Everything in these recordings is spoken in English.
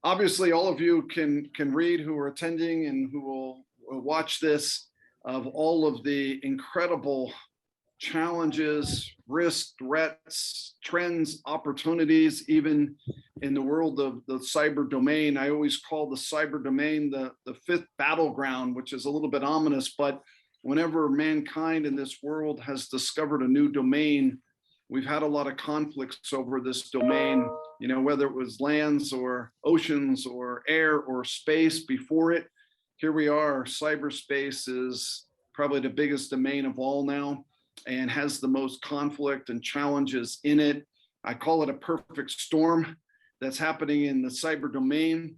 Obviously, all of you can read who are attending and who will watch this of all of the incredible challenges, risks, threats, trends, opportunities, even in the world of the cyber domain. I always call the cyber domain the fifth battleground, which is a little bit ominous, but whenever mankind in this world has discovered a new domain, we've had a lot of conflicts over this domain, whether it was lands or oceans or air or space before it. Here we are, cyberspace is probably the biggest domain of all now and has the most conflict and challenges in it. I call it a perfect storm that's happening in the cyber domain,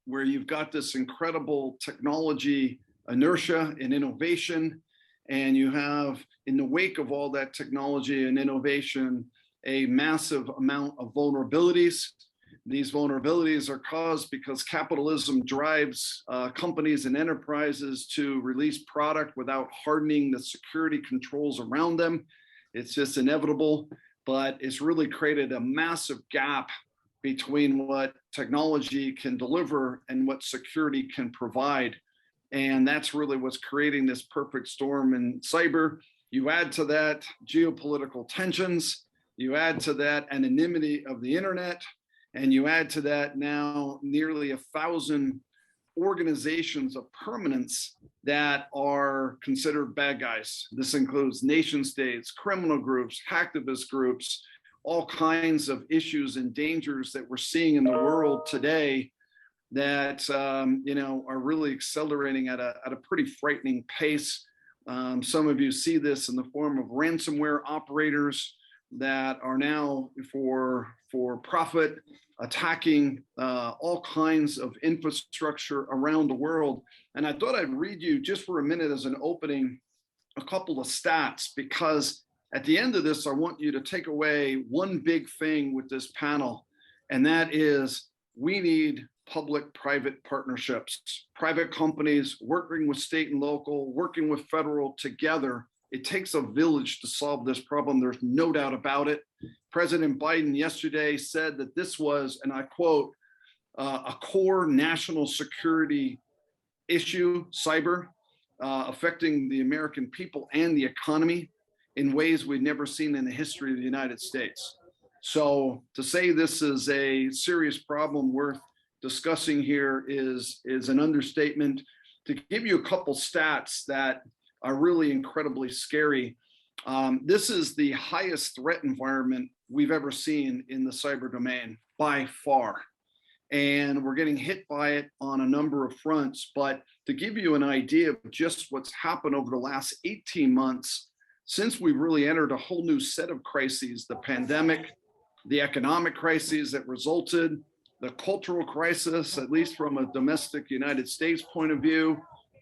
where you've got this incredible technology inertia and innovation, and you have, in the wake of all that technology and innovation, a massive amount of vulnerabilities. These vulnerabilities are caused because capitalism drives companies and enterprises to release product without hardening the security controls around them. It's just inevitable, but it's really created a massive gap between what technology can deliver and what security can provide. And that's really what's creating this perfect storm in cyber. You add to that geopolitical tensions, you add to that anonymity of the internet, and you add to that now nearly 1,000 organizations of permanence that are considered bad guys. This includes nation states, criminal groups, hacktivist groups, all kinds of issues and dangers that we're seeing in the world today that are really accelerating at a pretty frightening pace. Some of you see this in the form of ransomware operators that are now for profit attacking all kinds of infrastructure around the world. And I thought I'd read you just for a minute as an opening a couple of stats, because at the end of this, I want you to take away one big thing with this panel, and that is we need public-private partnerships, private companies working with state and local, working with federal together. It takes a village to solve this problem. There's no doubt about it. President Biden yesterday said that this was, and I quote, a core national security issue, cyber, affecting the American people and the economy in ways we've never seen in the history of the United States. So to say this is a serious problem worth discussing here is an understatement. To give you a couple stats that are really incredibly scary, this is the highest threat environment we've ever seen in the cyber domain by far. And we're getting hit by it on a number of fronts. But to give you an idea of just what's happened over the last 18 months, since we've really entered a whole new set of crises, the pandemic, the economic crises that resulted, the cultural crisis, at least from a domestic United States point of view,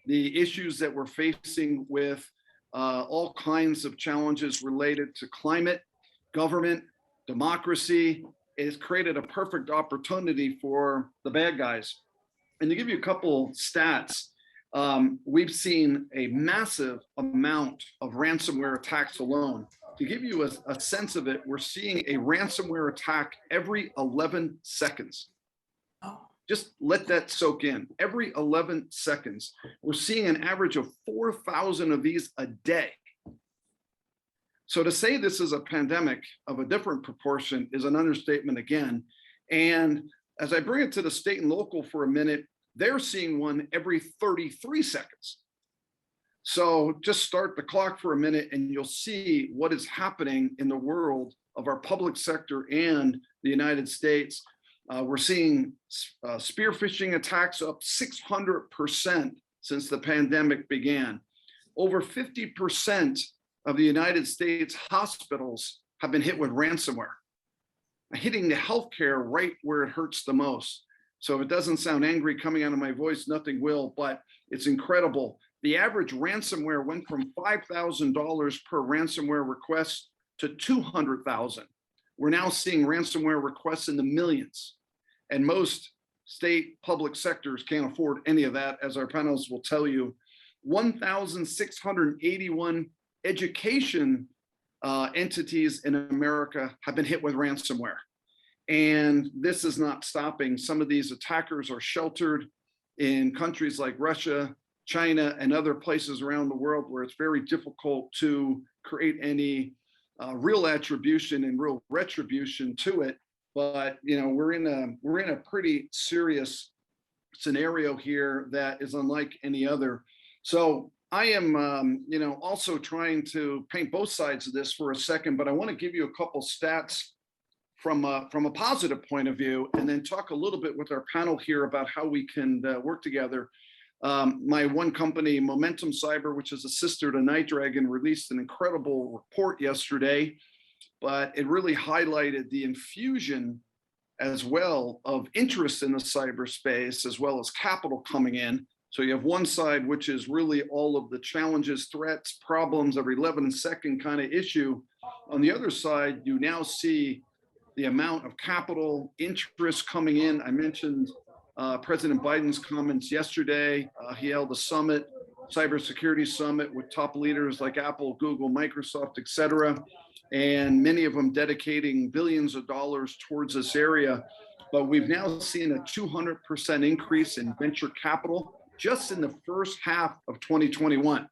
the issues that we're facing with all kinds of challenges related to climate, government, democracy. It's created a perfect opportunity for the bad guys. And to give you a couple stats, we've seen a massive amount of ransomware attacks alone. To give you a sense of it, we're seeing a ransomware attack every 11 seconds. Just let that soak in. Every 11 seconds, we're seeing an average of 4,000 of these a day. So to say this is a pandemic of a different proportion is an understatement again. And as I bring it to the state and local for a minute, they're seeing one every 33 seconds. So just start the clock for a minute and you'll see what is happening in the world of our public sector and the United States. We're seeing spearfishing attacks up 600% since the pandemic began. Over 50% of the United States hospitals have been hit with ransomware, hitting the healthcare right where it hurts the most. So if it doesn't sound angry coming out of my voice, nothing will, but it's incredible. The average ransomware went from $5,000 per ransomware request to $200,000. We're now seeing ransomware requests in the millions, and most state public sectors can't afford any of that, as our panelists will tell you. 1,681 education entities in America have been hit with ransomware. And this is not stopping. Some of these attackers are sheltered in countries like Russia, China, and other places around the world where it's very difficult to create any real attribution and real retribution to it. But we're in a pretty serious scenario here that is unlike any other. So I am, also trying to paint both sides of this for a second, but I want to give you a couple stats from a positive point of view, and then talk a little bit with our panel here about how we can work together. My one company, Momentum Cyber, which is a sister to NightDragon, released an incredible report yesterday, but it really highlighted the infusion as well of interest in the cyberspace, as well as capital coming in. So you have one side, which is really all of the challenges, threats, problems, every 11-second kind of issue. On the other side, you now see the amount of capital interest coming in. I mentioned President Biden's comments yesterday. He held a summit, cybersecurity summit, with top leaders like Apple, Google, Microsoft, et cetera, and many of them dedicating billions of dollars towards this area. But we've now seen a 200% increase in venture capital just in the first half of 2021.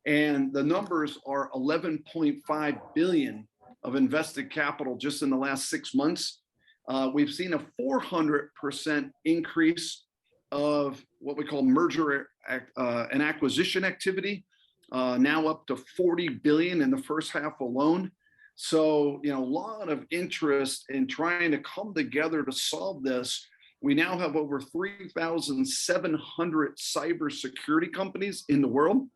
And the numbers are 11.5 billion of invested capital just in the last 6 months. We've seen a 400% increase of what we call merger and acquisition activity, now up to 40 billion in the first half alone. So, a lot of interest in trying to come together to solve this. We now have over 3,700 cybersecurity companies in the world,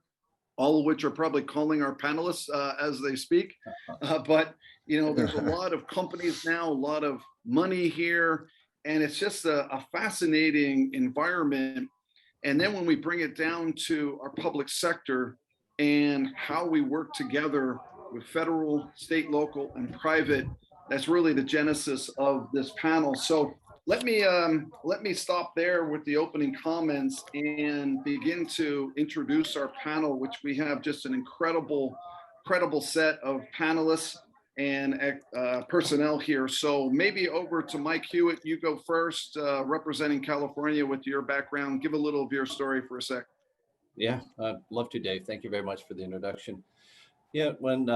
all of which are probably calling our panelists as they speak. But there's a lot of companies now, a lot of money here, and it's just a fascinating environment. And then when we bring it down to our public sector and how we work together with federal, state, local, and private, that's really the genesis of this panel. So let me stop there with the opening comments and begin to introduce our panel, which we have just an incredible set of panelists and personnel here. So maybe over to Mike Hewitt, you go first, representing California with your background. Give a little of your story for a sec. Yeah, I'd love to, Dave. Thank you very much for the introduction. Yeah, when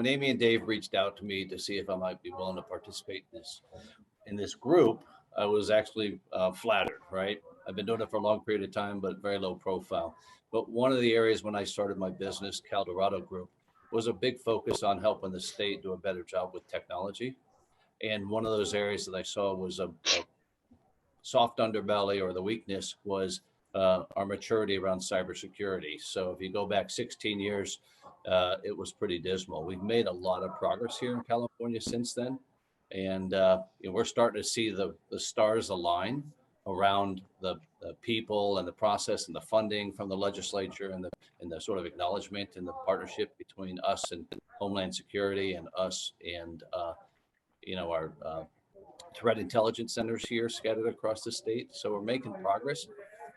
Amy and Dave reached out to me to see if I might be willing to participate in this group, I was actually flattered, right? I've been doing it for a long period of time, but very low profile. But one of the areas when I started my business, Caldorado Group, was a big focus on helping the state do a better job with technology. And one of those areas that I saw was a soft underbelly, or the weakness was our maturity around cybersecurity. So if you go back 16 years, it was pretty dismal. We've made a lot of progress here in California since then. And we're starting to see the stars align around the people and the process and the funding from the legislature, and the sort of acknowledgement and the partnership between us and Homeland Security and us and our threat intelligence centers here scattered across the state. So we're making progress.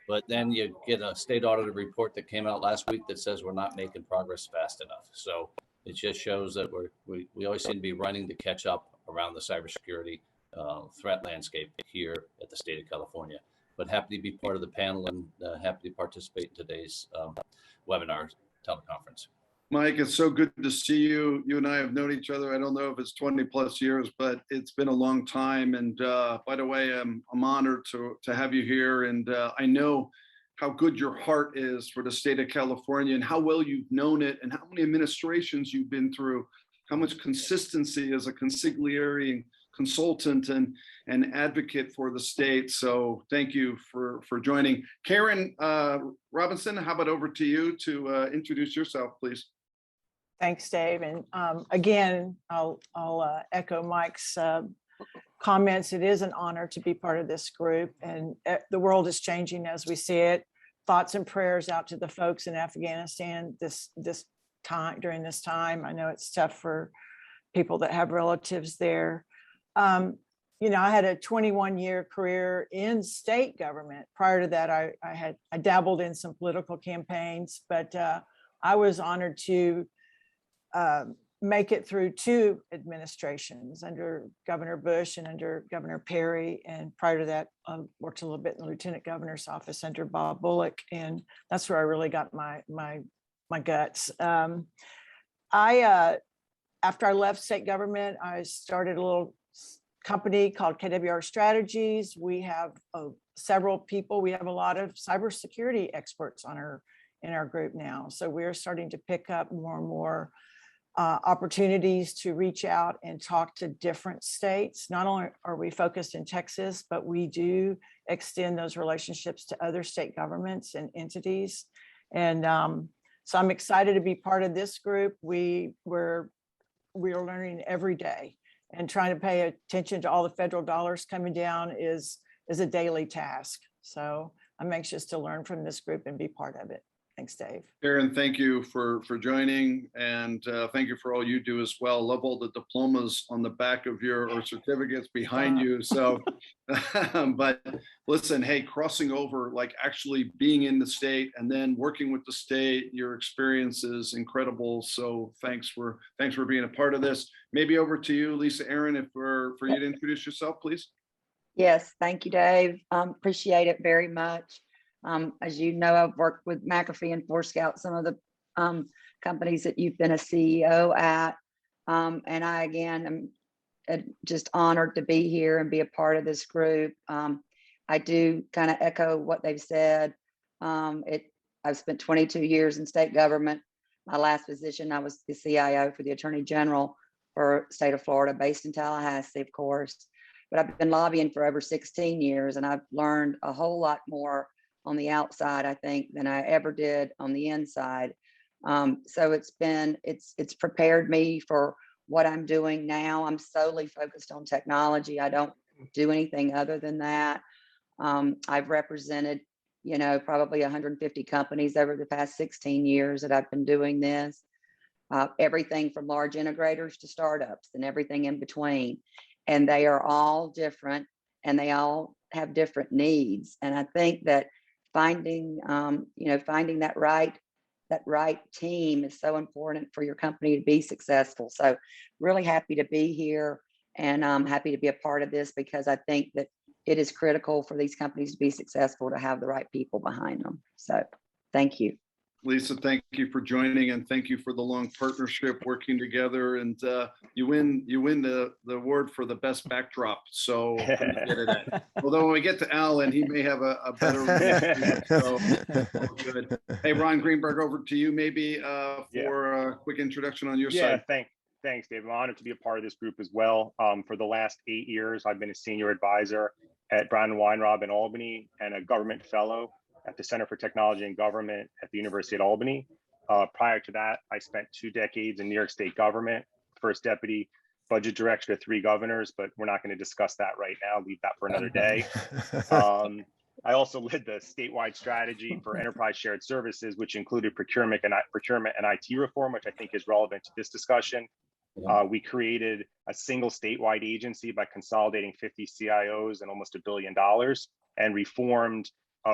But then you get a state audited report that came out last week that says we're not making progress fast enough. So it just shows that we always seem to be running to catch up around the cybersecurity threat landscape here at the state of California. But happy to be part of the panel and happy to participate in today's webinar teleconference. Mike, it's so good to see you. You and I have known each other, I don't know if it's 20 plus years, but it's been a long time. And by the way, I'm honored to have you here. And I know how good your heart is for the state of California and how well you've known it and how many administrations you've been through, how much consistency as a consigliere and consultant and advocate for the state. So thank you for joining. Karen Robinson, how about over to you to introduce yourself, please? Thanks, Dave. And again, I'll echo Mike's comments. It is an honor to be part of this group, and the world is changing as we see it. Thoughts and prayers out to the folks in Afghanistan during this time. I know it's tough for people that have relatives there. I had a 21-year career in state government. Prior to that, I dabbled in some political campaigns, but I was honored to make it through two administrations under Governor Bush and under Governor Perry. And prior to that, worked a little bit in the Lieutenant Governor's office under Bob Bullock. And that's where I really got my guts. After I left state government, I started a little company called KWR Strategies. We have several people. We have a lot of cybersecurity experts in our group now. So we're starting to pick up more and more opportunities to reach out and talk to different states. Not only are we focused in Texas, but we do extend those relationships to other state governments and entities. And so I'm excited to be part of this group. We are learning every day, and trying to pay attention to all the federal dollars coming down is a daily task. So I'm anxious to learn from this group and be part of it. Thanks, Dave. Aaron, thank you for joining, and thank you for all you do as well. Love all the diplomas on the back of or certificates behind you. So, but listen, hey, crossing over, like actually being in the state and then working with the state, your experience is incredible. So thanks for being a part of this. Maybe over to you, Lisa, Aaron, if for you to introduce yourself, please. Yes, thank you, Dave. Appreciate it very much. As you know, I've worked with McAfee and Forescout, some of the companies that you've been a CEO at. And I, again, am just honored to be here and be a part of this group. I do kind of echo what they've said. I've spent 22 years in state government. My last position, I was the CIO for the Attorney General for the state of Florida, based in Tallahassee, of course. But I've been lobbying for over 16 years, and I've learned a whole lot more on the outside, I think, than I ever did on the inside. So it's prepared me for what I'm doing now. I'm solely focused on technology. I don't do anything other than that. I've represented, probably 150 companies over the past 16 years that I've been doing this. Everything from large integrators to startups and everything in between. And they are all different, and they all have different needs. And I think that finding that right team is so important for your company to be successful. So really happy to be here, and I'm happy to be a part of this, because I think that it is critical for these companies to be successful to have the right people behind them. So thank you. Lisa, thank you for joining, and thank you for the long partnership working together. And you win the award for the best backdrop. So although when we get to Alan, he may have a better one. So good. Hey, Ron Greenberg, over to you maybe for a quick introduction on your side. Thanks, Dave. I'm honored to be a part of this group as well. For the last 8 years, I've been a senior advisor at Brown & Weinraub in Albany and a government fellow at the Center for Technology and Government at the University at Albany. Prior to that, I spent 2 decades in New York State government, first deputy budget director to 3 governors, but we're not going to discuss that right now. Leave that for another day. I also led the statewide strategy for enterprise shared services, which included procurement and IT reform, which I think is relevant to this discussion. We created a single statewide agency by consolidating 50 CIOs and almost $1 billion, and reformed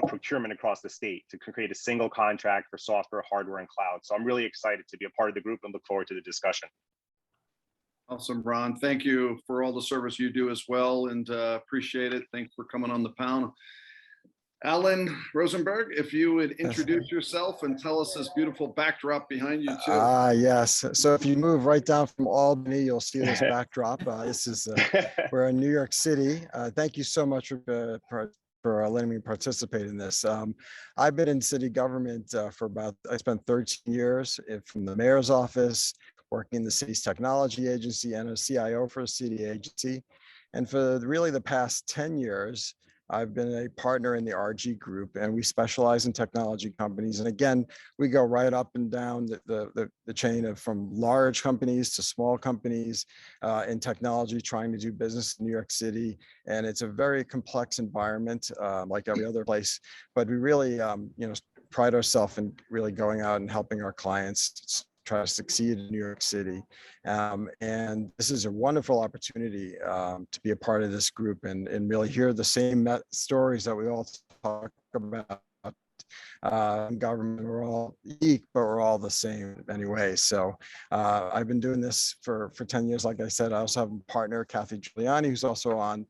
procurement across the state to create a single contract for software, hardware, and cloud. So I'm really excited to be a part of the group and look forward to the discussion. Awesome, Ron. Thank you for all the service you do as well, and appreciate it. Thanks for coming on the panel. Alan Rosenberg, if you would introduce yourself and tell us this beautiful backdrop behind you too. Yes. So if you move right down from Albany, you'll see this backdrop. This is we're in New York City. Thank you so much for letting me participate in this. I've been in city government I spent 13 years from the mayor's office, working in the city's technology agency, and a CIO for a city agency. And for really the past 10 years, I've been a partner in the RG group, and we specialize in technology companies. And again, we go right up and down the chain of from large companies to small companies in technology, trying to do business in New York City. And it's a very complex environment, like every other place. But we really, pride ourselves in really going out and helping our clients try to succeed in New York City. And this is a wonderful opportunity to be a part of this group and really hear the same stories that we all talk about In government, we're all unique, but we're all the same anyway. So I've been doing this for 10 years. Like I said, I also have a partner, Kathy Giuliani, who's also on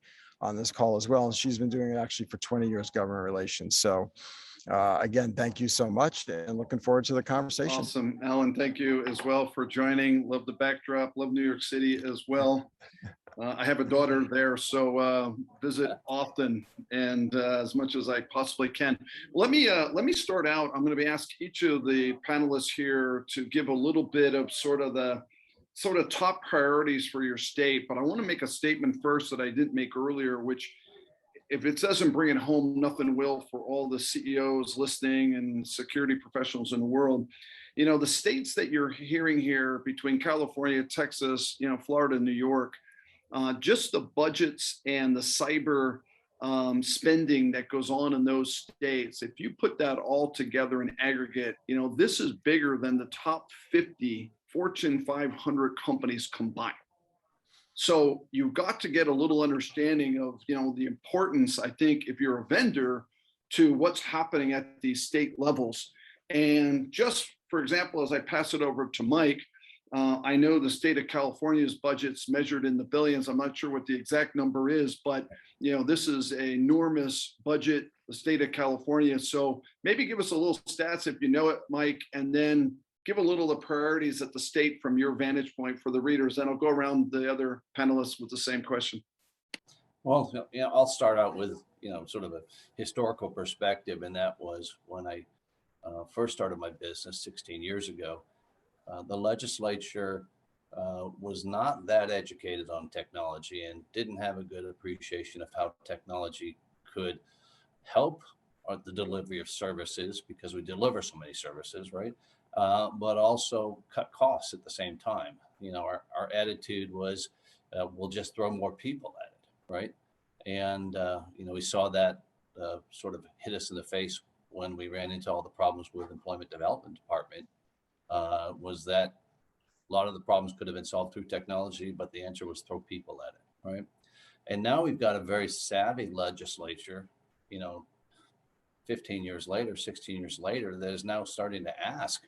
this call as well. And she's been doing it actually for 20 years, government relations. So again, thank you so much and looking forward to the conversation. Awesome. Alan, thank you as well for joining. Love the backdrop. Love New York City as well. I have a daughter there, so visit often and as much as I possibly can. Let me start out. I'm going to be asking each of the panelists here to give a little bit of sort of top priorities for your state. But I want to make a statement first that I didn't make earlier, which if it doesn't bring it home, nothing will for all the CEOs listening and security professionals in the world. You know, the states that you're hearing here between California, Texas, Florida, New York, just the budgets and the cyber spending that goes on in those states, if you put that all together in aggregate, this is bigger than the top 50 Fortune 500 companies combined. So you've got to get a little understanding of, the importance, I think, if you're a vendor, to what's happening at these state levels. And just for example, as I pass it over to Mike, I know the state of California's budget's measured in the billions. I'm not sure what the exact number is, but this is an enormous budget, the state of California. So maybe give us a little stats if you know it, Mike, and then give a little of the priorities at the state from your vantage point for the readers. Then I'll go around the other panelists with the same question. Well, I'll start out with, sort of a historical perspective. And that was when I first started my business 16 years ago. The legislature was not that educated on technology and didn't have a good appreciation of how technology could help the delivery of services, because we deliver so many services, right? But also cut costs at the same time. Our attitude was, we'll just throw more people at it, right? And, we saw that sort of hit us in the face when we ran into all the problems with Employment Development Department. Was that a lot of the problems could have been solved through technology, but the answer was throw people at it, right? And now we've got a very savvy legislature, 15 years later, 16 years later, that is now starting to ask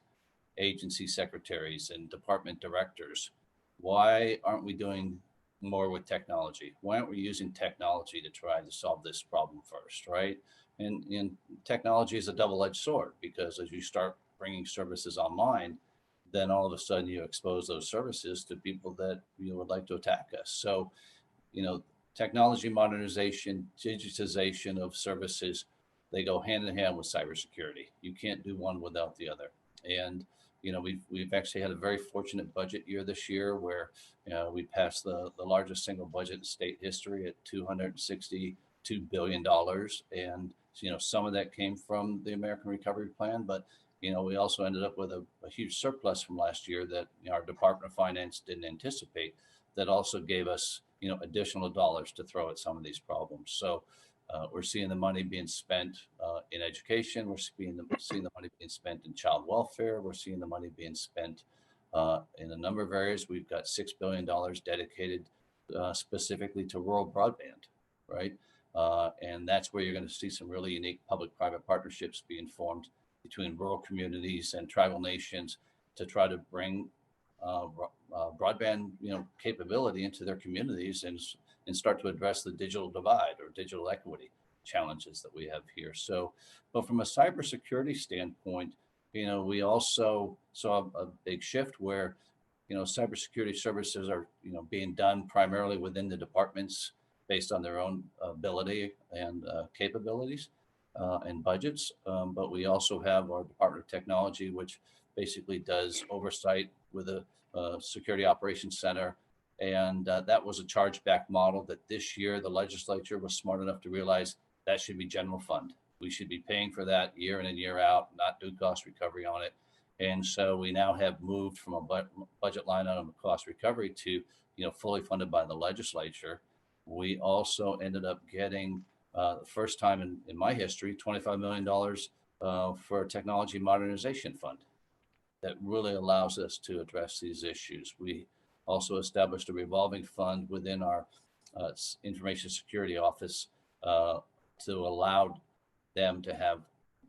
agency secretaries and department directors, why aren't we doing more with technology? Why aren't we using technology to try to solve this problem first, right? And technology is a double-edged sword, because as you start bringing services online, then all of a sudden you expose those services to people that would like to attack us. So, technology modernization, digitization of services, they go hand in hand with cybersecurity. You can't do one without the other. And we've actually had a very fortunate budget year this year, where we passed the largest single budget in state history at $262 billion. And some of that came from the American Recovery Plan, but we also ended up with a huge surplus from last year that our Department of Finance didn't anticipate, that also gave us additional dollars to throw at some of these problems. So we're seeing the money being spent in education. We're seeing the money being spent in child welfare. We're seeing the money being spent in a number of areas. We've got $6 billion dedicated specifically to rural broadband, right? And that's where you're going to see some really unique public-private partnerships being formed between rural communities and tribal nations to try to bring broadband, capability into their communities and start to address the digital divide or digital equity challenges that we have here. So, but from a cybersecurity standpoint, we also saw a big shift where, cybersecurity services are, being done primarily within the departments based on their own ability and capabilities and budgets. But we also have our Department of Technology, which basically does oversight with a Security Operations Center. And that was a chargeback model that this year the legislature was smart enough to realize that should be general fund. We should be paying for that year in and year out, not do cost recovery on it. And so we now have moved from a budget line item of cost recovery to, fully funded by the legislature. We also ended up getting, the first time in my history, $25 million for a technology modernization fund that really allows us to address these issues. We also established a revolving fund within our information security office to allow them to have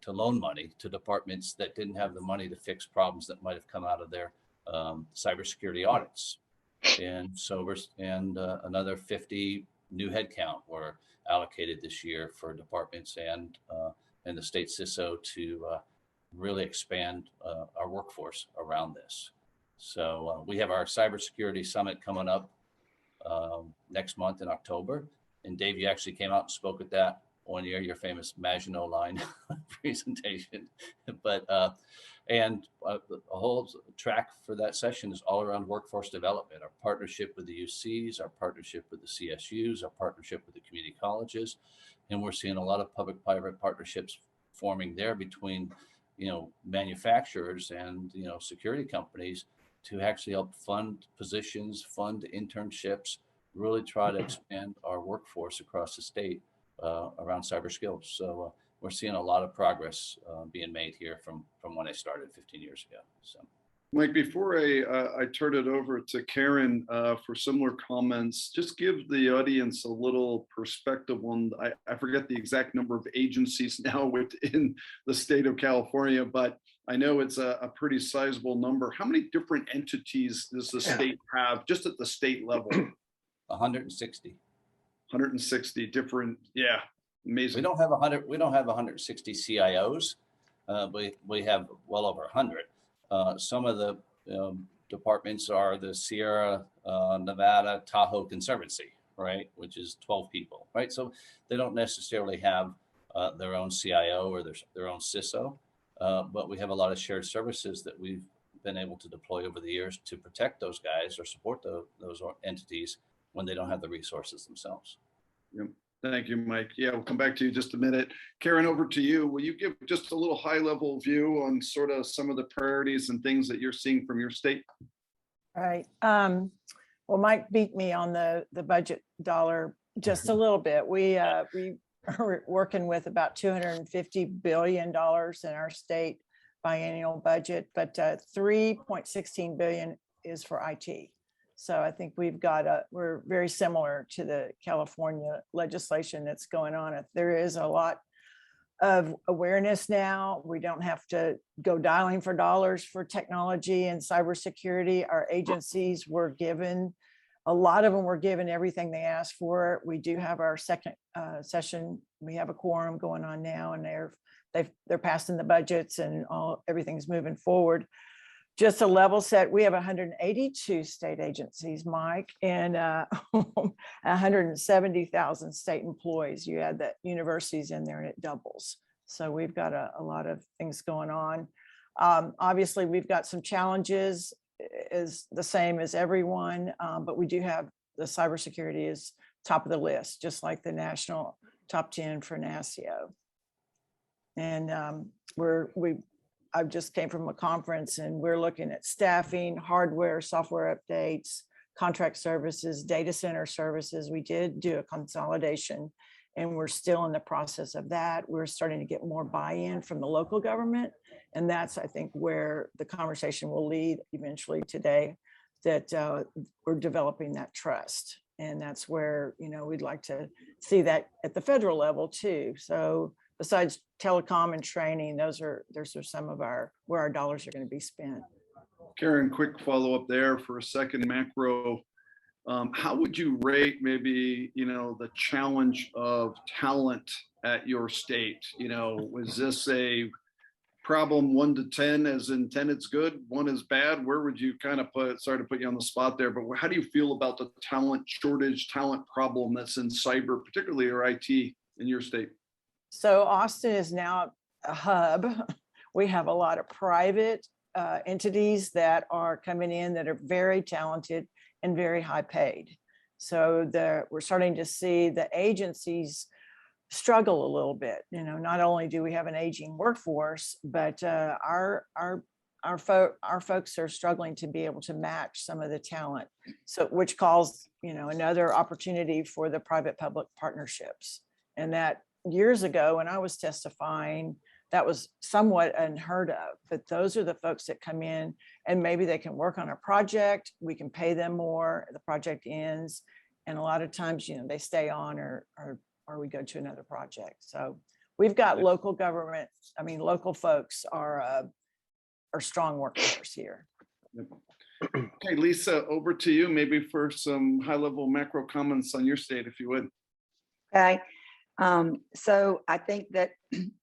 to loan money to departments that didn't have the money to fix problems that might have come out of their cybersecurity audits. And so another 50 new headcount were allocated this year for departments and the state CISO to really expand our workforce around this. So we have our cybersecurity summit coming up next month in October. And Dave, you actually came out and spoke at that one year, your famous Maginot Line presentation. But a whole track for that session is all around workforce development, our partnership with the UCs, our partnership with the CSUs, our partnership with the community colleges. And we're seeing a lot of public-private partnerships forming there between, manufacturers and, security companies to actually help fund positions, fund internships, really try to expand our workforce across the state around cyber skills. So we're seeing a lot of progress being made here from when I started 15 years ago. So, Mike, before I turn it over to Karen for similar comments, just give the audience a little perspective on, I forget the exact number of agencies now within the state of California, but I know it's a pretty sizable number. How many different entities does the state have just at the state level? 160. 160 different, yeah, amazing. We don't have 160 CIOs. We have well over 100. Some of the departments are the Sierra Nevada Tahoe Conservancy, right, which is 12 people, right? So they don't necessarily have their own CIO or their own CISO, but we have a lot of shared services that we've been able to deploy over the years to protect those guys or support those entities when they don't have the resources themselves. Yep. Thank you, Mike. Yeah, we'll come back to you in just a minute. Karen, over to you. Will you give just a little high-level view on sort of some of the priorities and things that you're seeing from your state? All right. Well, Mike beat me on the budget dollar just a little bit. We are working with about $250 billion in our state biennial budget, but $3.16 billion is for IT. So I think we're very similar to the California legislation that's going on. There is a lot of awareness now. We don't have to go dialing for dollars for technology and cybersecurity. Our agencies were given, a lot of them were given everything they asked for. We do have our second session. We have a quorum going on now, and they're passing the budgets and everything's moving forward. Just a level set, we have 182 state agencies, Mike, and 170,000 state employees. You add the universities in there and it doubles. So we've got a lot of things going on. Obviously, we've got some challenges, is the same as everyone, but we do have the cybersecurity is top of the list, just like the national top 10 for NASCIO. And I just came from a conference and we're looking at staffing, hardware, software updates, contract services, data center services. We did do a consolidation and we're still in the process of that. We're starting to get more buy-in from the local government. And that's, I think, where the conversation will lead eventually today, that we're developing that trust. And that's where, we'd like to see that at the federal level too. So besides telecom and training, those are some of where our dollars are going to be spent. Karen, quick follow up there for a second. Macro, how would you rate maybe, the challenge of talent at your state? Was this a problem 1 to 10, as in 10 it's good, 1 is bad? Where would you kind of sorry to put you on the spot there, but how do you feel about the talent shortage, talent problem that's in cyber, particularly or IT in your state? So Austin is now a hub. We have a lot of private entities that are coming in that are very talented and very high paid. So we're starting to see the agencies struggle a little bit. Not only do we have an aging workforce, but our folks are struggling to be able to match some of the talent. So which calls, another opportunity for the private-public partnerships. And that years ago when I was testifying, that was somewhat unheard of, but those are the folks that come in and maybe they can work on a project, we can pay them more, the project ends, and a lot of times, they stay on or we go to another project. So we've got local government, I mean, local folks are strong workforce here. Okay, Lisa, over to you, maybe for some high-level macro comments on your state, if you would. Okay. So I think that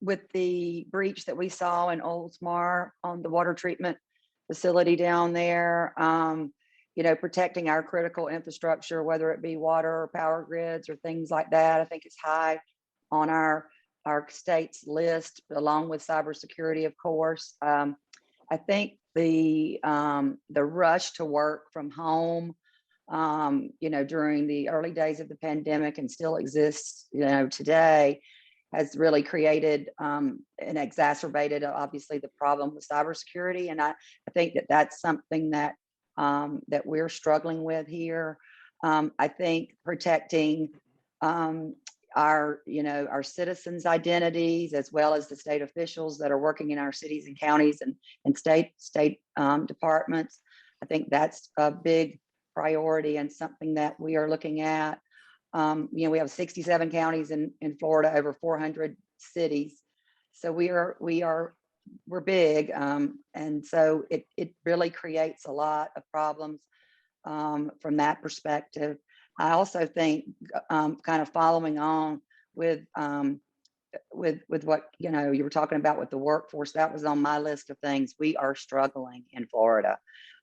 with the breach that we saw in Oldsmar on the water treatment facility down there, you know, protecting our critical infrastructure, whether it be water or power grids or things like that, I think is high on our state's list, along with cybersecurity, of course. I think the rush to work from home, you know, during the early days of the pandemic and still exists, you know, today, has really created and exacerbated, obviously, the problem with cybersecurity. And I think that that's something that that we're struggling with here. I think protecting our, you know, our citizens' identities, as well as the state officials that are working in our cities and counties and state departments. I think that's a big priority and something that we are looking at. You know, we have 67 counties in Florida, over 400 cities. So we're big. And so it really creates a lot of problems from that perspective. I also think kind of following on with what, you know, you were talking about with the workforce, that was on my list of things. We are struggling in Florida.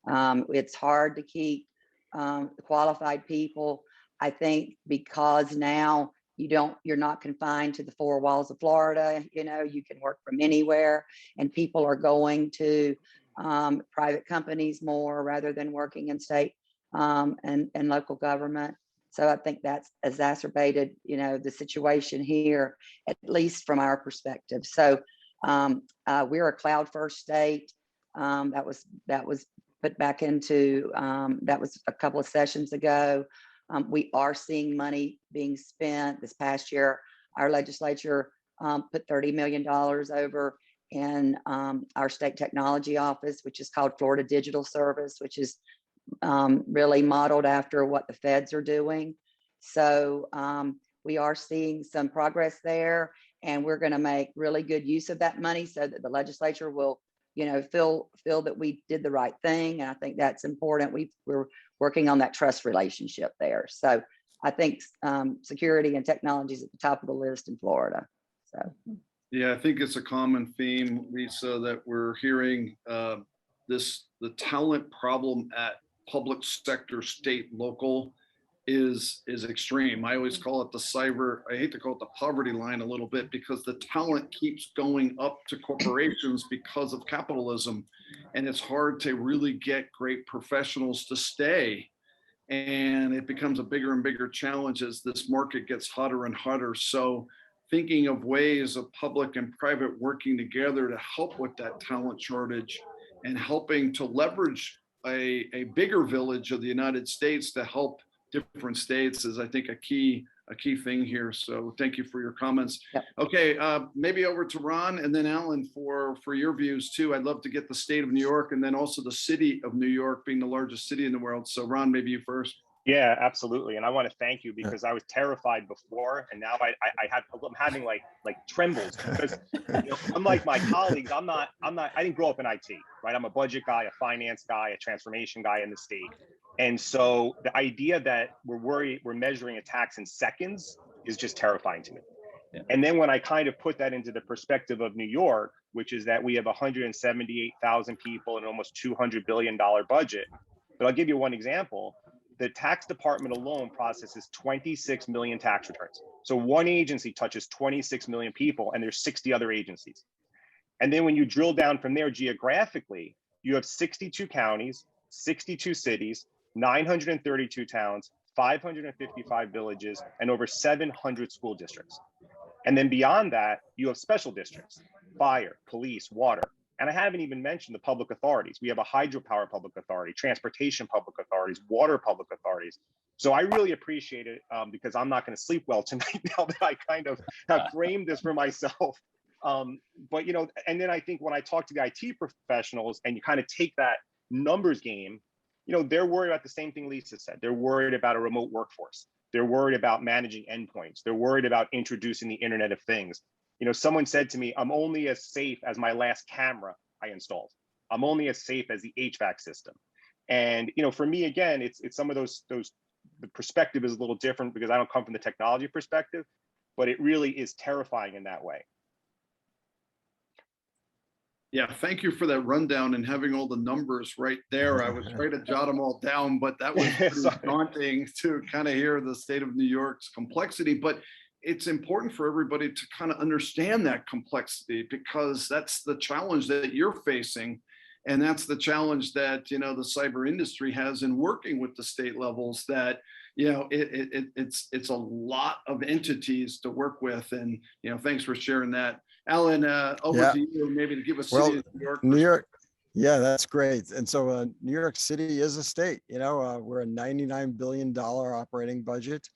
It's hard to keep qualified people. I think because now you're not confined to the four walls of Florida, you know, you can work from anywhere, and people are going to private companies more rather than working in state and local government. So I think that's exacerbated, you know, the situation here, at least from our perspective. So we're a cloud first state. That was put back into, that was a couple of sessions ago. We are seeing money being spent. This past year, our legislature put $30 million over in our state technology office, which is called Florida Digital Service, which is really modeled after what the feds are doing. So we are seeing some progress there, and we're going to make really good use of that money so that the legislature will, you know, feel that we did the right thing. And I think that's important. We're working on that trust relationship there. So I think security and technology is at the top of the list in Florida. So yeah, I think it's a common theme, Lisa, that we're hearing the talent problem at public sector, state, local is extreme. I always call it I hate to call it the poverty line a little bit, because the talent keeps going up to corporations because of capitalism. And it's hard to really get great professionals to stay. And it becomes a bigger and bigger challenge as this market gets hotter and hotter. So thinking of ways of public and private working together to help with that talent shortage and helping to leverage a bigger village of the United States to help different states is, I think, a key thing here. So thank you for your comments. Yep. Okay, maybe over to Ron and then Alan for your views too. I'd love to get the state of New York and then also the city of New York being the largest city in the world. So Ron, maybe you first. Yeah, absolutely. And I want to thank you, because I was terrified before, and now I'm having like trembles, because, you know, unlike my colleagues, I didn't grow up in IT, right? I'm a budget guy, a finance guy, a transformation guy in the state. And so the idea that we're measuring attacks in seconds is just terrifying to me. Yeah. And then when I kind of put that into the perspective of New York, which is that we have 178,000 people and almost $200 billion budget. But I'll give you one example. The tax department alone processes 26 million tax returns. So one agency touches 26 million people, and there's 60 other agencies. And then when you drill down from there geographically, you have 62 counties, 62 cities, 932 towns, 555 villages, and over 700 school districts. And then beyond that, you have special districts, fire, police, water. And I haven't even mentioned the public authorities. We have a hydropower public authority, transportation public authorities, water public authorities. So I really appreciate it, because I'm not going to sleep well tonight now that I kind of have framed this for myself. But, you know, and then I think when I talk to the IT professionals and you kind of take that numbers game, you know, they're worried about the same thing Lisa said. They're worried about a remote workforce. They're worried about managing endpoints. They're worried about introducing the Internet of Things. Someone said to me, I'm only as safe as my last camera I installed. I'm only as safe as the HVAC system. And, for me, again, it's some of those, the perspective is a little different because I don't come from the technology perspective, but it really is terrifying in that way. Yeah, thank you for that rundown and having all the numbers right there. I was trying to jot them all down, but that was pretty daunting to kind of hear the state of New York's complexity. But it's important for everybody to kind of understand that complexity, because that's the challenge that you're facing. And that's the challenge that, the cyber industry has in working with the state levels, that, it's a lot of entities to work with. And, thanks for sharing that. Alan, over to you, maybe to give us City of New York. New York. Yeah, that's great. And so New York City is a state, we're a $99 billion operating budget.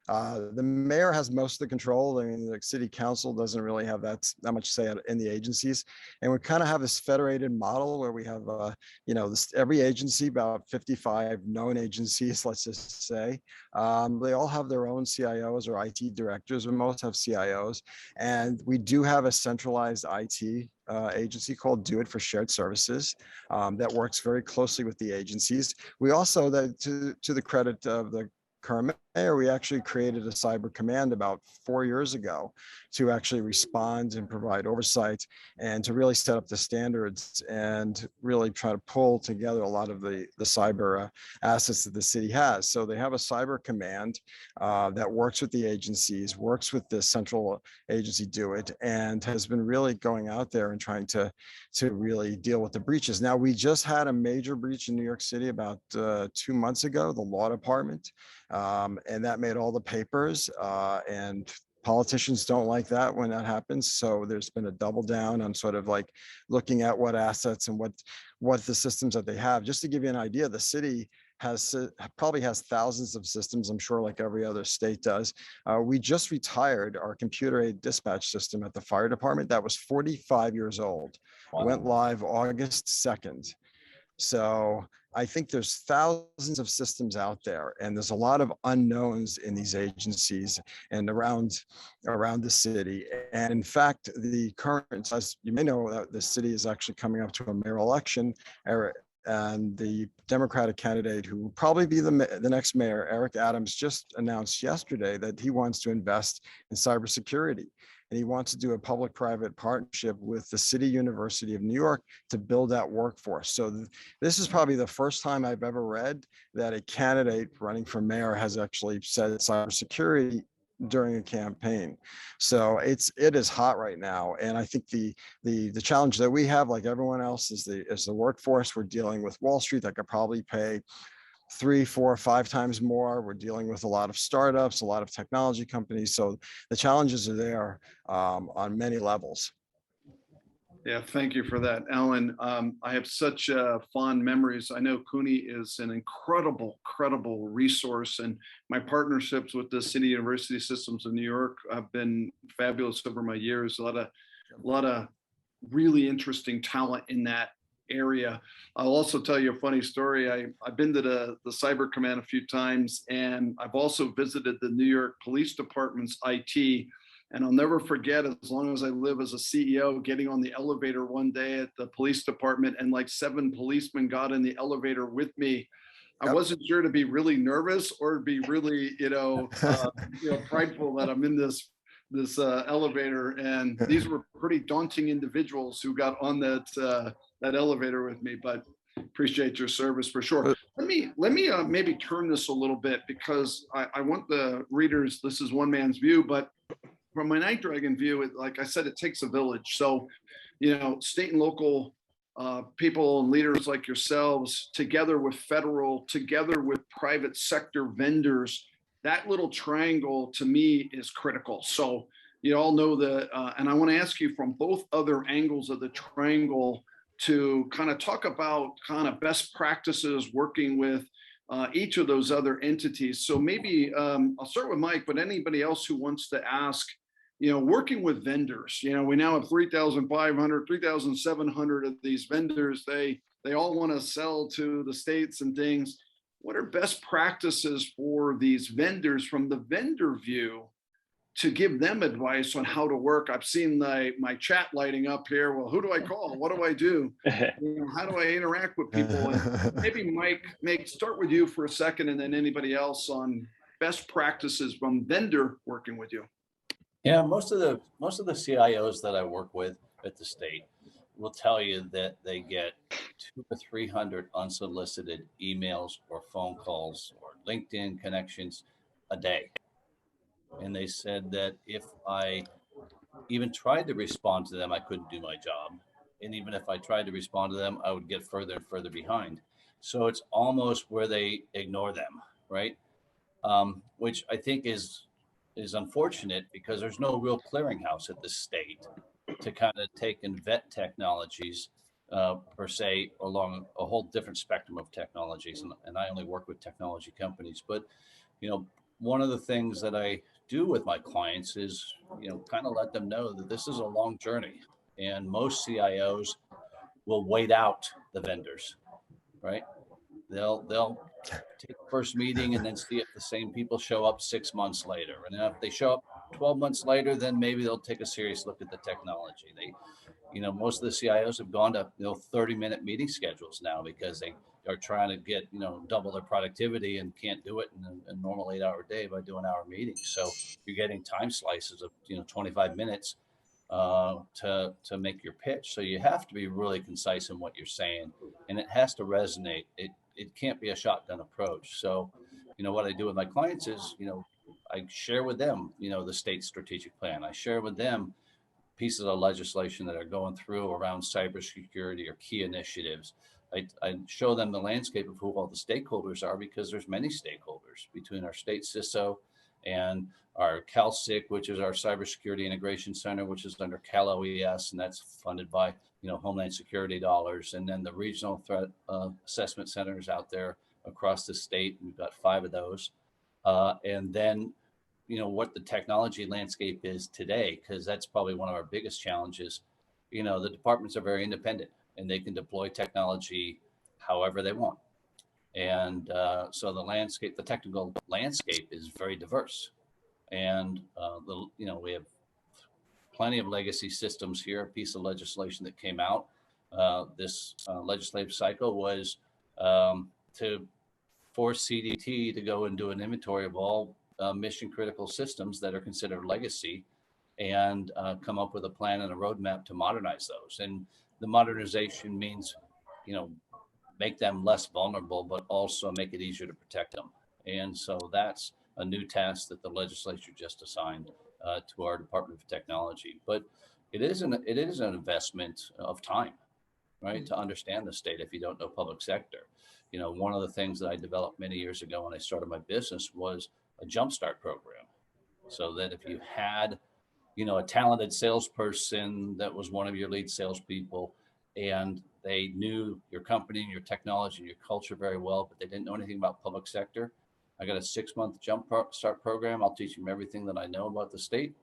The mayor has most of the control. I mean, the city council doesn't really have that much say in the agencies. And we kind of have this federated model where we have, every agency, about 55 known agencies, let's just say, they all have their own CIOs or IT directors, but most have CIOs. And we do have a centralized IT agency called Do It for Shared Services that works very closely with the agencies. We also, to the credit of the current mayor, we actually created a cyber command about 4 years ago to actually respond and provide oversight and to really set up the standards and really try to pull together a lot of the cyber assets that the city has. So they have a cyber command that works with the agencies, works with the central agency Do It, and has been really going out there and trying to really deal with the breaches. Now, we just had a major breach in New York City about 2 months ago, the law department, and that made all the papers, and politicians don't like that when that happens. So there's been a double down on sort of like looking at what assets and what the systems that they have. Just to give you an idea, the city probably has thousands of systems, I'm sure, like every other state does. We just retired our computer-aided dispatch system at the fire department. That was 45 years old. Wow. Went live August 2nd. So I think there's thousands of systems out there, and there's a lot of unknowns in these agencies and around the city. And in fact, the current, as you may know, that the city is actually coming up to a mayoral election, and the Democratic candidate who will probably be the next mayor, Eric Adams, just announced yesterday that he wants to invest in cybersecurity. And he wants to do a public-private partnership with the City University of New York to build that workforce. So this is probably the first time I've ever read that a candidate running for mayor has actually said cybersecurity during a campaign. So it is hot right now. And I think the challenge that we have, like everyone else, is the workforce. We're dealing with Wall Street that could probably pay 3, 4, 5 times more. We're dealing with a lot of startups, a lot of technology companies. So the challenges are there on many levels. Yeah, thank you for that, Alan. I have such fond memories. I know CUNY is an incredible resource, and my partnerships with the City University Systems of New York have been fabulous over my years. A lot of really interesting talent in that area. I'll also tell you a funny story. I've been to the Cyber Command a few times, and I've also visited the New York Police Department's IT. And I'll never forget, as long as I live as a CEO, getting on the elevator one day at the police department, and like 7 policemen got in the elevator with me. I wasn't sure to be really nervous or be really, prideful that I'm in this elevator. And these were pretty daunting individuals who got on that elevator with me, but appreciate your service for sure. Let me maybe turn this a little bit, because I want the readers, this is one man's view, but from my NightDragon view, like I said, it takes a village. So, state and local people and leaders like yourselves, together with federal, together with private sector vendors, that little triangle to me is critical. So you all know that, and I want to ask you from both other angles of the triangle to kind of talk about kind of best practices working with each of those other entities. So maybe I'll start with Mike, but anybody else who wants to ask, working with vendors, we now have 3,500, 3,700 of these vendors. They all want to sell to the states and things. What are best practices for these vendors from the vendor view to give them advice on how to work. I've seen my chat lighting up here. Well, who do I call? What do I do? How do I interact with people? And maybe Mike, start with you for a second, and then anybody else on best practices from vendor working with you. Yeah, most of the CIOs that I work with at the state will tell you that they get 200 to 300 unsolicited emails or phone calls or LinkedIn connections a day. And they said that if I even tried to respond to them, I couldn't do my job. And even if I tried to respond to them, I would get further and further behind. So it's almost where they ignore them, right? Which I think is unfortunate, because there's no real clearinghouse at the state to kind of take and vet technologies per se, along a whole different spectrum of technologies. And I only work with technology companies, but one of the things that I do with my clients is, kind of let them know that this is a long journey, and most CIOs will wait out the vendors, right? They'll take the first meeting and then see if the same people show up 6 months later. And if they show up 12 months later, then maybe they'll take a serious look at the technology. Most of the CIOs have gone to 30-minute meeting schedules now, because they are trying to get double their productivity and can't do it in a normal 8-hour day by doing hour meetings. So you're getting time slices of 25 minutes to make your pitch. So you have to be really concise in what you're saying, and it has to resonate. It can't be a shotgun approach. So what I do with my clients is I share with them the state strategic plan. I share with them pieces of legislation that are going through around cybersecurity or key initiatives. I show them the landscape of who all the stakeholders are, because there's many stakeholders between our state CISO and our CalSIC, which is our Cybersecurity Integration Center, which is under Cal OES, and that's funded by Homeland Security dollars, and then the regional threat assessment centers out there across the state. We've got 5 of those, and then what the technology landscape is today, because that's probably one of our biggest challenges. The departments are very independent, and they can deploy technology however they want. And so the technical landscape is very diverse. And, we have plenty of legacy systems here. A piece of legislation that came out this legislative cycle was to force CDT to go and do an inventory of all mission critical systems that are considered legacy, and come up with a plan and a roadmap to modernize those. And the modernization means, make them less vulnerable, but also make it easier to protect them. And so that's a new task that the legislature just assigned to our Department of Technology. But it is an investment of time, right? To understand the state if you don't know public sector. One of the things that I developed many years ago when I started my business was a jumpstart program, so that if you had, a talented salesperson that was one of your lead salespeople, and they knew your company and your technology and your culture very well, but they didn't know anything about public sector, I got a 6-month jumpstart program. I'll teach them everything that I know about the state,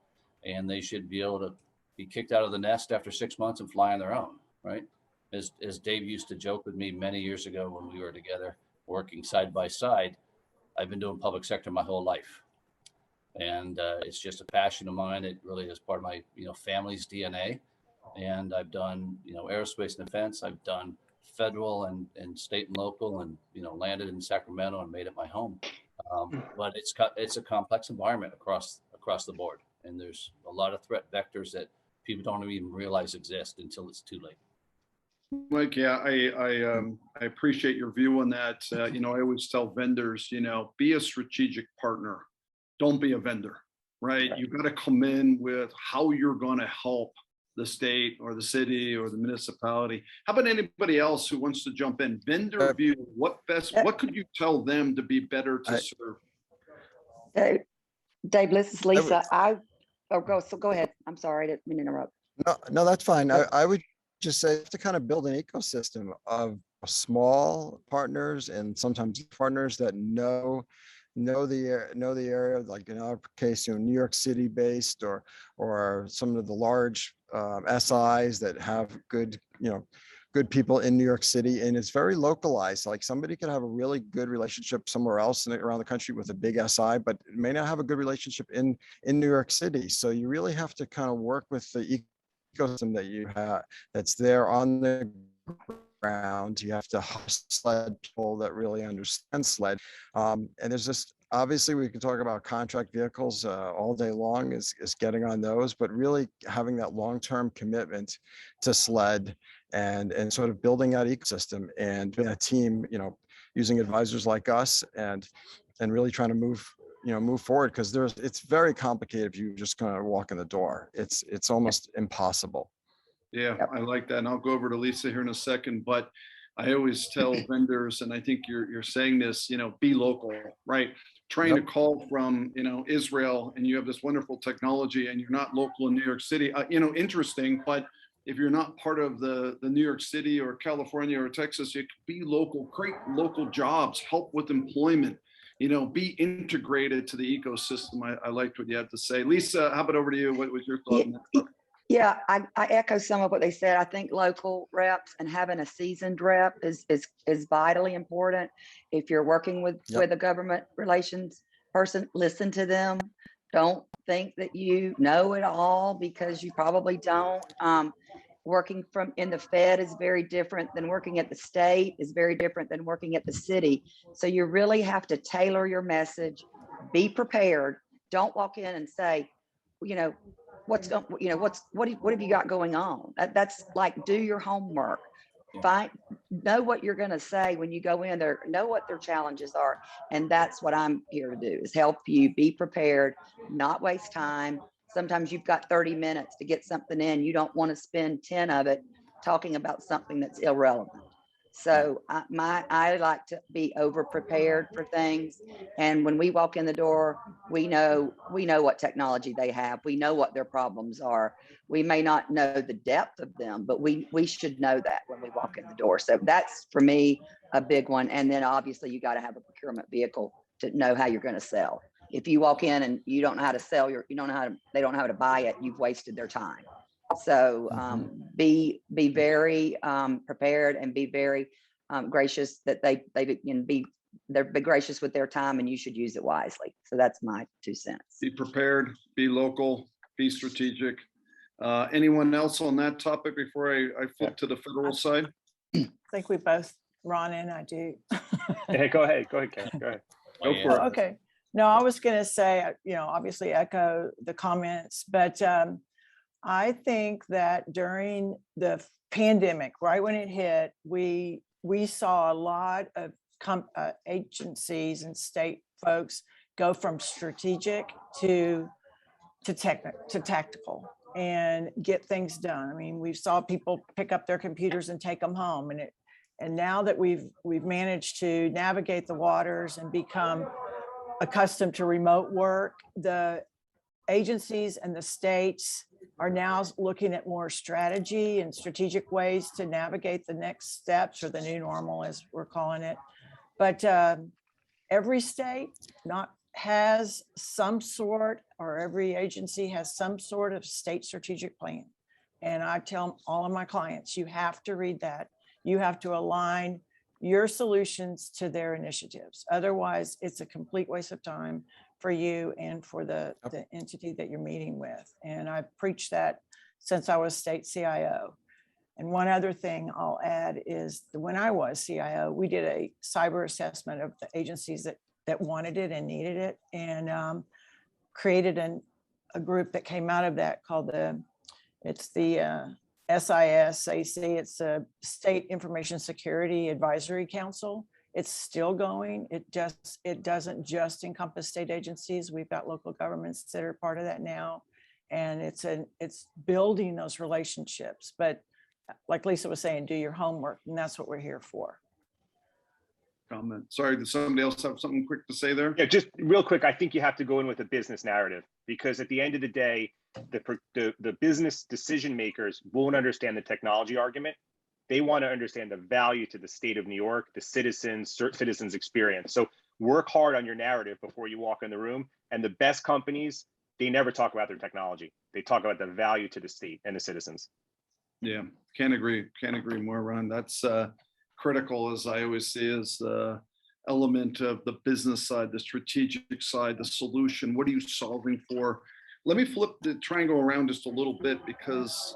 and they should be able to be kicked out of the nest after 6 months and fly on their own, right? As Dave used to joke with me many years ago when we were together working side by side, I've been doing public sector my whole life. And it's just a passion of mine. It really is part of my, family's DNA. And I've done, aerospace and defense. I've done federal and state and local, and, landed in Sacramento and made it my home. But it's a complex environment across the board. And there's a lot of threat vectors that people don't even realize exist until it's too late. Mike, yeah, I appreciate your view on that. I always tell vendors, be a strategic partner. Don't be a vendor, right? You got to come in with how you're going to help the state or the city or the municipality. How about anybody else who wants to jump in? Vendor view, what could you tell them to be better to serve? Dave, this is Lisa. Go ahead. I'm sorry, I didn't mean to interrupt. No, that's fine. I would just say to kind of build an ecosystem of small partners, and sometimes partners that know the area, like in our case, New York City based, or some of the large SIs that have good good people in New York City, and it's very localized. Like somebody could have a really good relationship somewhere else around the country with a big SI, but may not have a good relationship in New York City. So you really have to kind of work with the ecosystem that you have that's there on the ground. You have to sled people that really understand sled. And there's just, obviously we can talk about contract vehicles all day long is getting on those, but really having that long-term commitment to sled and sort of building that ecosystem and being a team, you know, using advisors like us and really trying to move forward, because it's very complicated if you just kind of walk in the door. It's almost impossible. Yeah, Yep. I like that. And I'll go over to Lisa here in a second, but I always tell vendors, and I think you're saying this, you know, be local, right? Trying to call from, you know, Israel, and you have this wonderful technology and you're not local in New York City, you know, interesting, but if you're not part of the New York City or California or Texas, you can be local, create local jobs, help with employment, you know, be integrated to the ecosystem. I liked what you had to say. Lisa, how about over to you? What was your thought on that? Yeah, I echo some of what they said. I think local reps and having a seasoned rep is vitally important. If you're working with a government relations person, listen to them. Don't think that you know it all, because you probably don't. Working in the Fed is very different than working at the state, is very different than working at the city. So you really have to tailor your message, be prepared. Don't walk in and say, you know, what have you got going on? That's like, do your homework. Know what you're going to say when you go in there, know what their challenges are. And that's what I'm here to do, is help you be prepared, not waste time. Sometimes you've got 30 minutes to get something in. You don't want to spend 10 of it talking about something that's irrelevant. So I like to be over prepared for things. And when we walk in the door, we know what technology they have. We know what their problems are. We may not know the depth of them, but we should know that when we walk in the door. So that's, for me, a big one. And then obviously you got to have a procurement vehicle to know how you're going to sell. If you walk in and you don't know how to sell, they don't know how to buy it, you've wasted their time. So be very prepared, and be very gracious that they're gracious with their time, and you should use it wisely. So that's my 2 cents. Be prepared, be local, be strategic. Anyone else on that topic before I flip to the federal side? I think we both, Ron and I do. Hey, go ahead, Karen. Go ahead. Go for it. Okay. No, I was going to say, you know, obviously echo the comments, but I think that during the pandemic, right when it hit, we saw a lot of agencies and state folks go from strategic to tactical and get things done. I mean, we saw people pick up their computers and take them home, and now that we've managed to navigate the waters and become accustomed to remote work, the agencies and the states are now looking at more strategy and strategic ways to navigate the next steps, or the new normal, as we're calling it. But every state has some sort, or every agency has some sort of state strategic plan. And I tell all of my clients, you have to read that. You have to align your solutions to their initiatives. Otherwise, it's a complete waste of time for you and for the entity that you're meeting with. And I've preached that since I was state CIO. And one other thing I'll add is that when I was CIO, we did a cyber assessment of the agencies that wanted it and needed it, and created a group that came out of that called the SISAC. It's a State Information Security Advisory Council. It's still going. It doesn't just encompass state agencies. We've got local governments that are part of that now, and it's building those relationships. But like Lisa was saying, do your homework, and that's what we're here for. Comment. Sorry, did somebody else have something quick to say there? Yeah, just real quick. I think you have to go in with a business narrative, because at the end of the day, the business decision makers won't understand the technology argument. They want to understand the value to the state of New York, the citizens experience. So work hard on your narrative before you walk in the room. And the best companies, they never talk about their technology. They talk about the value to the state and the citizens. Yeah, can't agree more, Ron. That's critical, as I always see, is the element of the business side, the strategic side, the solution. What are you solving for? Let me flip the triangle around just a little bit, because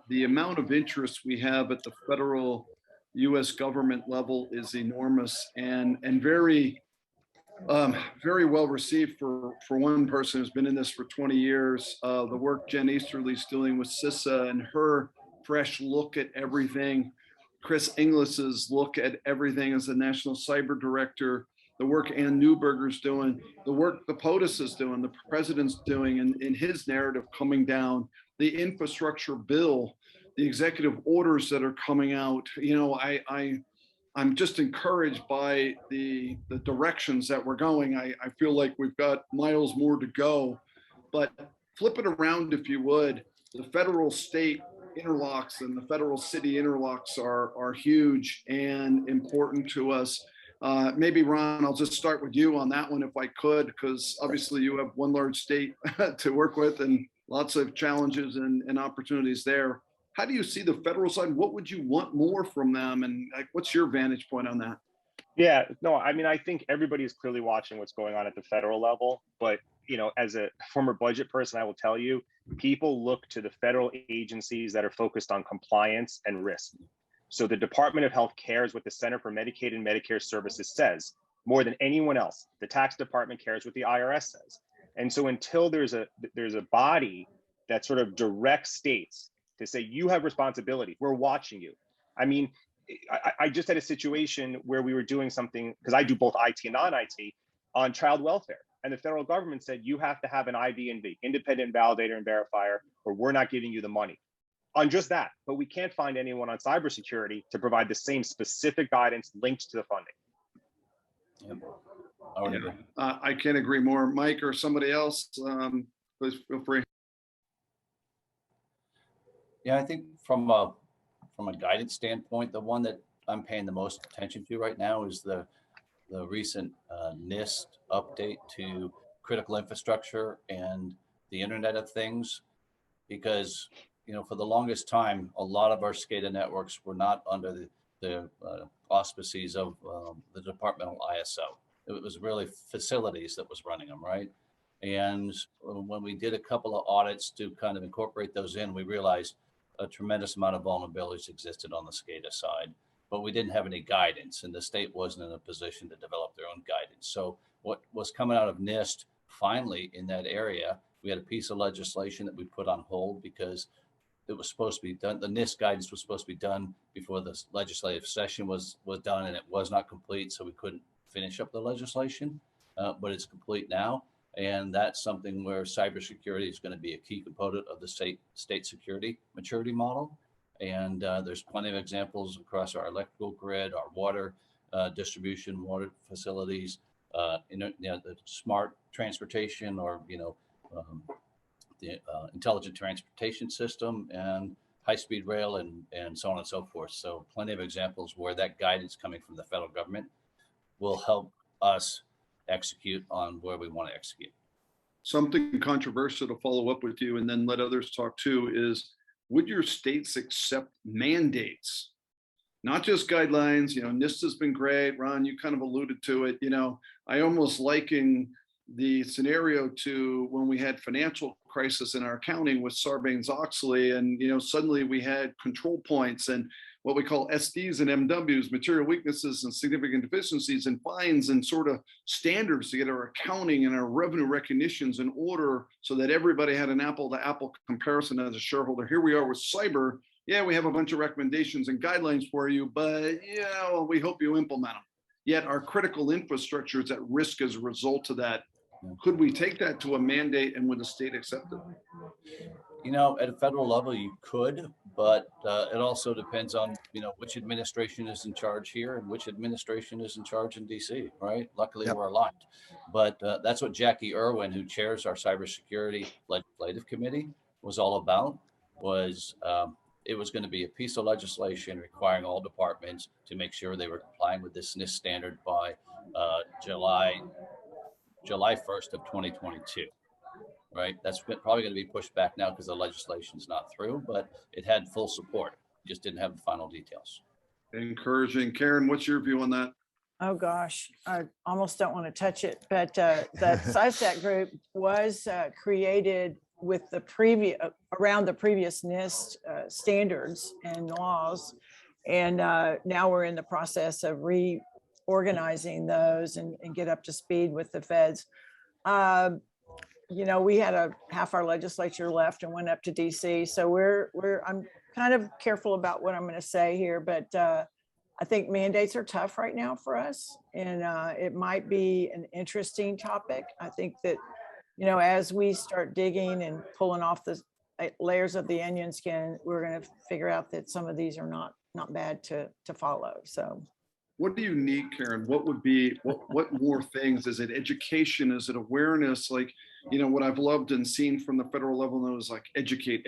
the amount of interest we have at the federal US government level is enormous, and very well received for one person who's been in this for 20 years. The work Jen Easterly's doing with CISA and her fresh look at everything, Chris Inglis's look at everything as the National Cyber Director, the work Ann Newberger's doing, the work the POTUS is doing, the president's doing, and in his narrative coming down, the infrastructure bill, the executive orders that are coming out. You know, I'm just encouraged by the directions that we're going. I feel like we've got miles more to go, but flip it around, if you would. The federal state interlocks and the federal city interlocks are huge and important to us. Maybe Ron, I'll just start with you on that one if I could, because obviously you have one large state to work with and lots of challenges and opportunities there. How do you see the federal side? What would you want more from them? And like, what's your vantage point on that? Yeah, no, I mean, I think everybody is clearly watching what's going on at the federal level, but you know, as a former budget person, I will tell you, people look to the federal agencies that are focused on compliance and risk. So the Department of Health cares what the Center for Medicaid and Medicare Services says more than anyone else. The tax department cares what the IRS says. And so until there's a body that sort of directs states to say, you have responsibility, we're watching you. I mean, I just had a situation where we were doing something, because I do both IT and non-IT, on child welfare. And the federal government said, you have to have an IVNV, independent validator and verifier, or we're not giving you the money on just that. But we can't find anyone on cybersecurity to provide the same specific guidance linked to the funding. Yep. I can't agree more. Mike or somebody else, please feel free. Yeah, I think from a guidance standpoint, the one that I'm paying the most attention to right now is the recent NIST update to critical infrastructure and the Internet of Things, because you know, for the longest time, a lot of our SCADA networks were not under the auspices of the departmental ISO. It was really facilities that was running them, right? And when we did a couple of audits to kind of incorporate those in, we realized a tremendous amount of vulnerabilities existed on the SCADA side, but we didn't have any guidance, and the state wasn't in a position to develop their own guidance. So what was coming out of NIST finally in that area, we had a piece of legislation that we put on hold because it was supposed to be done. The NIST guidance was supposed to be done before the legislative session was done, and it was not complete, so we couldn't finish up the legislation, but it's complete now. And that's something where cybersecurity is going to be a key component of the state security maturity model. And there's plenty of examples across our electrical grid, our water distribution, water facilities, the smart transportation, or the intelligent transportation system, and high-speed rail, and so on and so forth. So plenty of examples where that guidance coming from the federal government will help us execute on where we want to execute. Something controversial to follow up with you and then let others talk too is, would your states accept mandates? Not just guidelines. NIST has been great. Ron, you kind of alluded to it. I almost liken the scenario to when we had financial crisis in our accounting with Sarbanes-Oxley, and suddenly we had control points and what we call SDs and MWs, material weaknesses and significant deficiencies, and fines and sort of standards to get our accounting and our revenue recognitions in order so that everybody had an apple-to-apple comparison as a shareholder. Here we are with cyber. Yeah, we have a bunch of recommendations and guidelines for you, but we hope you implement them. Yet our critical infrastructure is at risk as a result of that. Could we take that to a mandate, and would the state accept it? At a federal level, you could, but it also depends on, which administration is in charge here and which administration is in charge in DC, right? Luckily, Yep. We're aligned. But that's what Jackie Irwin, who chairs our cybersecurity legislative committee, was all about, was it was going to be a piece of legislation requiring all departments to make sure they were complying with this NIST standard by July 1st of 2022. right? That's probably going to be pushed back now because the legislation's not through, but it had full support. Just didn't have the final details. Encouraging. Karen, what's your view on that? Oh, gosh, I almost don't want to touch it, but the CyStat group was created with the around the previous NIST standards and laws. And now we're in the process of reorganizing those and get up to speed with the feds. You know, we had half our legislature left and went up to DC. So I'm kind of careful about what I'm going to say here, but I think mandates are tough right now for us, and it might be an interesting topic. I think that, you know, as we start digging and pulling off the layers of the onion skin, we're going to figure out that some of these are not bad to follow. So what do you need, Karen? What would be, what more things? Is it education? Is it awareness? Like, you know, what I've loved and seen from the federal level now is like educate,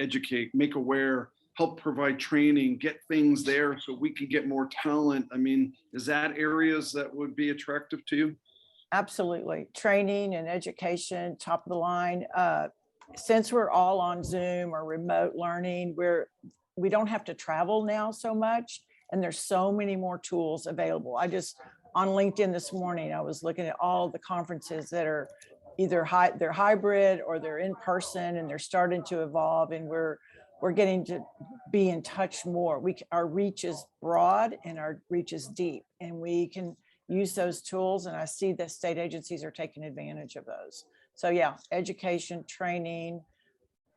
make aware, help provide training, get things there so we can get more talent. I mean, is that areas that would be attractive to you? absolutely. Training and education, top of the line. Since we're all on Zoom or remote learning, we don't have to travel now so much. And there's so many more tools available. On LinkedIn this morning, I was looking at all the conferences that are either they're hybrid or they're in person, and they're starting to evolve, and we're getting to be in touch more. Our reach is broad and our reach is deep, and we can use those tools. And I see the state agencies are taking advantage of those. So yeah, education, training,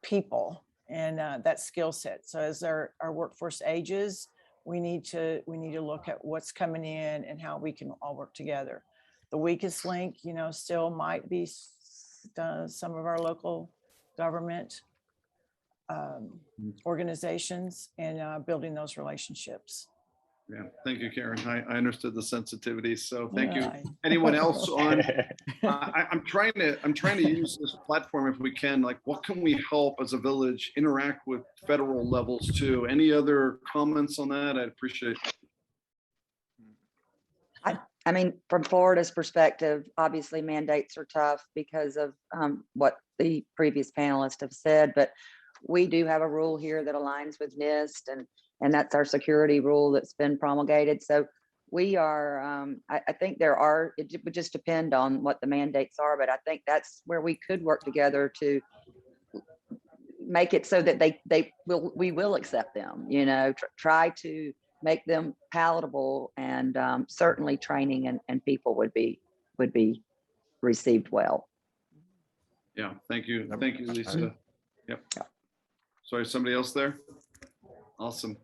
people, and that skill set. So as our workforce ages, we need to look at what's coming in and how we can all work together. The weakest link, you know, still might be some of our local government organizations, and building those relationships. Yeah, thank you, Karen. I understood the sensitivity, so thank you. Yeah. Anyone else on? I'm trying to use this platform if we can. Like, what can we help as a village interact with federal levels too? Any other comments on that? I'd appreciate it. I mean, from Florida's perspective, obviously mandates are tough because of what the previous panelists have said, but we do have a rule here that aligns with NIST, and that's our security rule that's been promulgated. So we are, I think it would just depend on what the mandates are, but I think that's where we could work together to make it so that we will accept them, you know, try to make them palatable, and certainly training and people would be received well. Yeah, thank you, Lisa. Yep. Sorry, somebody else there? Awesome.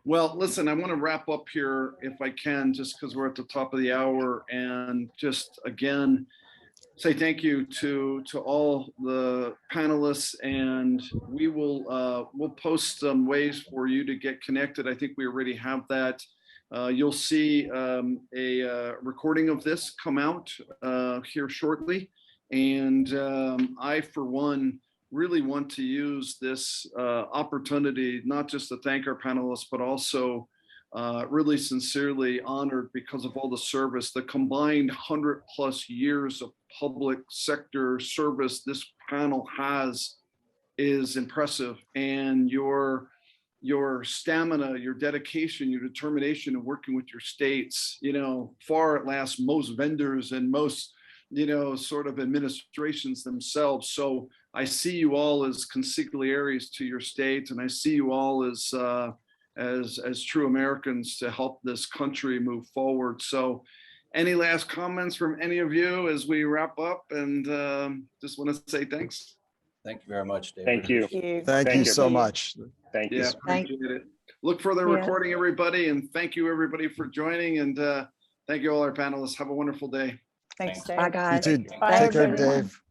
Well, listen, I want to wrap up here if I can, just because we're at the top of the hour, and just again say thank you to all the panelists, and we will we'll post some ways for you to get connected. I think we already have that. You'll see a recording of this come out here shortly, and I, for one, really want to use this opportunity not just to thank our panelists, but also really sincerely honored because of all the service, the combined 100+ years of public sector service this panel has is impressive. And your stamina, your dedication, your determination in working with your states, you know, far outlasts most vendors and most, you know, sort of administrations themselves. So I see you all as consigliaries to your state, and I see you all as true Americans to help this country move forward. So any last comments from any of you as we wrap up? And just want to say thanks. Thank you very much, David. Thank you. Thank you so much. Thank you. Yeah, appreciate it. Look for the recording, everybody, and thank you everybody for joining, and thank you all our panelists. Have a wonderful day. Thanks, Dave. Bye, guys. You too. Bye, Take care, everyone. Dave.